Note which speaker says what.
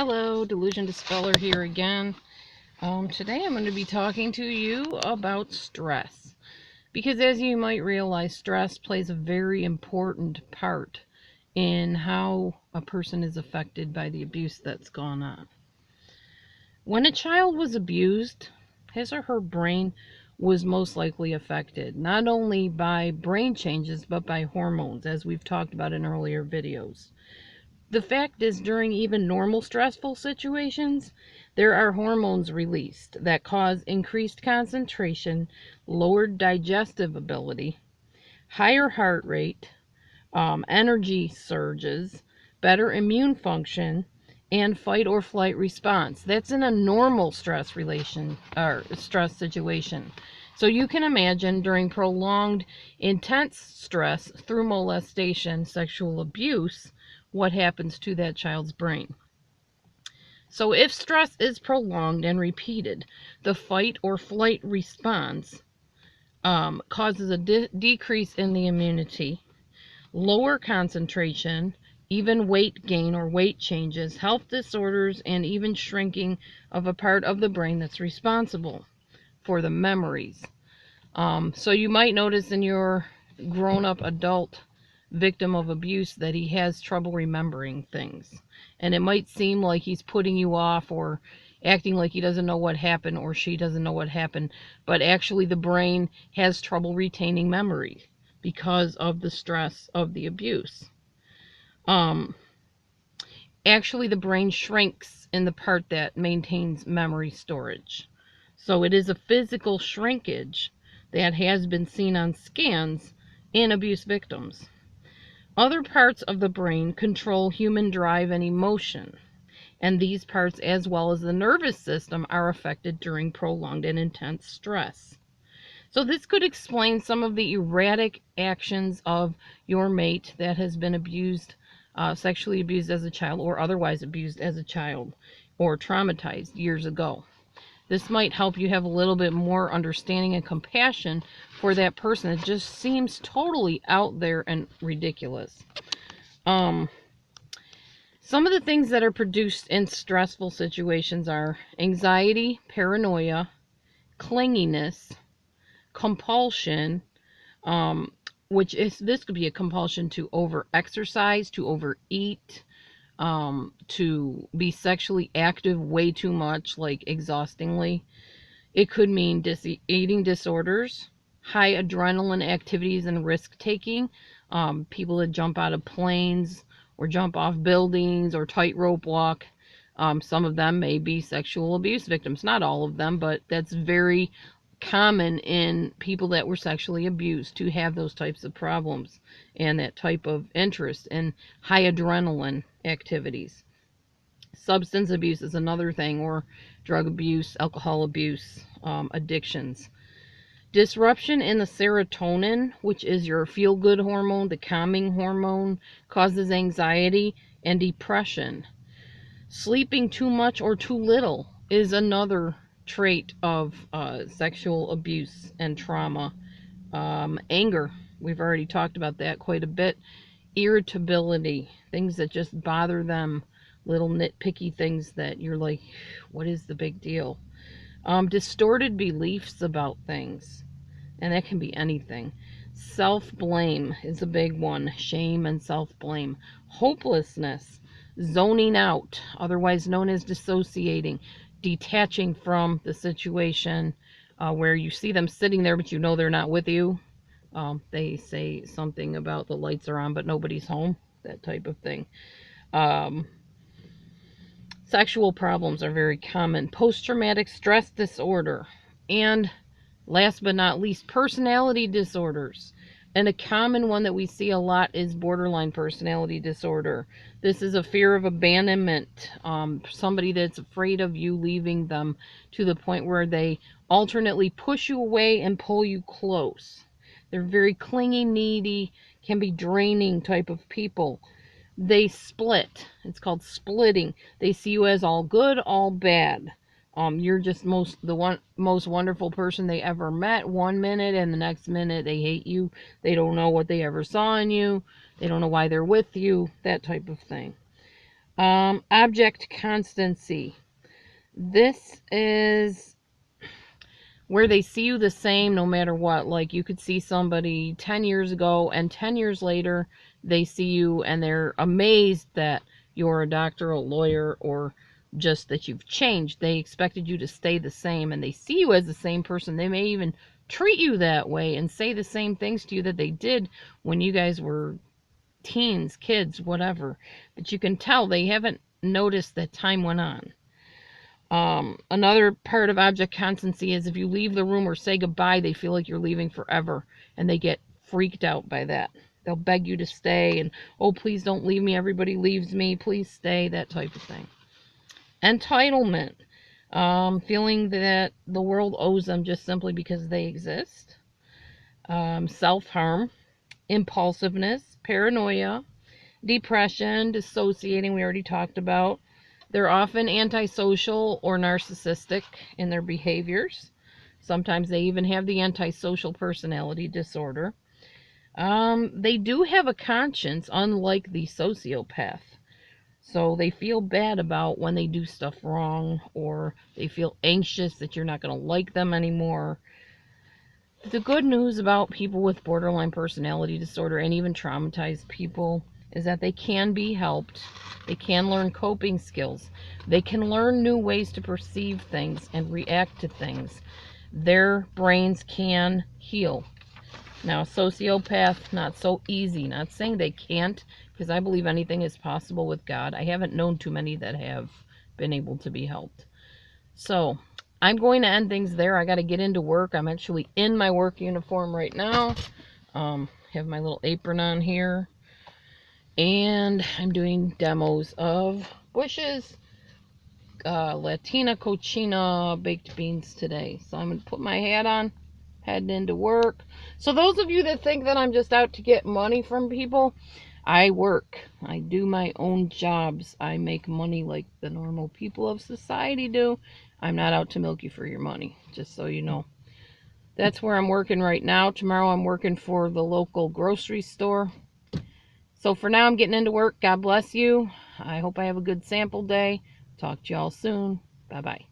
Speaker 1: Hello, DelusionDispeller here again. Today I'm going to be talking to you about stress. Because as you might realize, stress plays a very important part in how a person is affected by the abuse that's gone on. When a child was abused, his or her brain was most likely affected, not only by brain changes, but by hormones, as we've talked about in earlier videos. The fact is, during even normal stressful situations, there are hormones released that cause increased concentration, lowered digestive ability, higher heart rate, energy surges, better immune function, and fight or flight response. That's in a normal stress situation. So you can imagine during prolonged, intense stress through molestation, sexual abuse, what happens to that child's brain. So if stress is prolonged and repeated, the fight or flight response causes a decrease in the immunity, lower concentration, even weight gain or weight changes, health disorders, and even shrinking of a part of the brain that's responsible for the memories. So you might notice in your grown-up adult victim of abuse that he has trouble remembering things. And it might seem like he's putting you off or acting like he doesn't know what happened or she doesn't know what happened. But actually the brain has trouble retaining memory because of the stress of the abuse. Actually the brain shrinks in the part that maintains memory storage. So it is a physical shrinkage that has been seen on scans in abuse victims. Other parts of the brain control human drive and emotion, and these parts, as well as the nervous system, are affected during prolonged and intense stress. So this could explain some of the erratic actions of your mate that has been abused, sexually abused as a child, or otherwise abused as a child, or traumatized years ago. This might help you have a little bit more understanding and compassion for that person. It just seems totally out there and ridiculous. Some of the things that are produced in stressful situations are anxiety, paranoia, clinginess, compulsion, this could be a compulsion to over-exercise, to overeat, to be sexually active way too much, like exhaustingly. It could mean eating disorders, high adrenaline activities and risk-taking, people that jump out of planes or jump off buildings or tightrope walk. Some of them may be sexual abuse victims, not all of them, but that's very common in people that were sexually abused to have those types of problems and that type of interest in high adrenaline activities. Substance abuse is another thing, or drug abuse, alcohol abuse, addictions. Disruption in the serotonin, which is your feel-good hormone, the calming hormone, causes anxiety and depression. Sleeping too much or too little is another trait of sexual abuse and trauma. Anger, we've already talked about that quite a bit. Irritability, things that just bother them, little nitpicky things that you're like, what is the big deal? Distorted beliefs about things, and that can be anything. Self-blame is a big one, shame and self-blame. Hopelessness, zoning out, otherwise known as dissociating, detaching from the situation, where you see them sitting there but you know they're not with you. They say something about the lights are on but nobody's home, that type of thing. Sexual problems are very common. Post-traumatic stress disorder, and last but not least, personality disorders. And a common one that we see a lot is borderline personality disorder. This is a fear of abandonment, somebody that's afraid of you leaving them to the point where they alternately push you away and pull you close. They're very clingy, needy, can be draining type of people. They split. It's called splitting. They see you as all good, all bad. You're just the most wonderful person they ever met one minute, and the next minute they hate you. They don't know what they ever saw in you. They don't know why they're with you, that type of thing. Object constancy. This is where they see you the same no matter what. Like you could see somebody 10 years ago and 10 years later they see you and they're amazed that you're a doctor, a lawyer, or just that you've changed. They expected you to stay the same and they see you as the same person. They may even treat you that way and say the same things to you that they did when you guys were teens, kids, whatever. But you can tell they haven't noticed that time went on. Another part of object constancy is if you leave the room or say goodbye, they feel like you're leaving forever and they get freaked out by that. They'll beg you to stay and, oh, please don't leave me. Everybody leaves me. Please stay, that type of thing. Entitlement. Feeling that the world owes them just simply because they exist. Self-harm. Impulsiveness. Paranoia. Depression. Dissociating, we already talked about. They're often antisocial or narcissistic in their behaviors. Sometimes they even have the antisocial personality disorder. They do have a conscience, unlike the sociopath. So they feel bad about when they do stuff wrong, or they feel anxious that you're not going to like them anymore. The good news about people with borderline personality disorder and even traumatized people is that they can be helped. They can learn coping skills. They can learn new ways to perceive things and react to things. Their brains can heal. Now, sociopath, not so easy. Not saying they can't, because I believe anything is possible with God. I haven't known too many that have been able to be helped. So, I'm going to end things there. I got to get into work. I'm actually in my work uniform right now. Have my little apron on here. And I'm doing demos of Bush's Latina Cochina baked beans today. So I'm going to put my hat on, heading into work. So those of you that think that I'm just out to get money from people, I work. I do my own jobs. I make money like the normal people of society do. I'm not out to milk you for your money, just so you know. That's where I'm working right now. Tomorrow I'm working for the local grocery store. So for now, I'm getting into work. God bless you. I hope I have a good sample day. Talk to y'all soon. Bye-bye.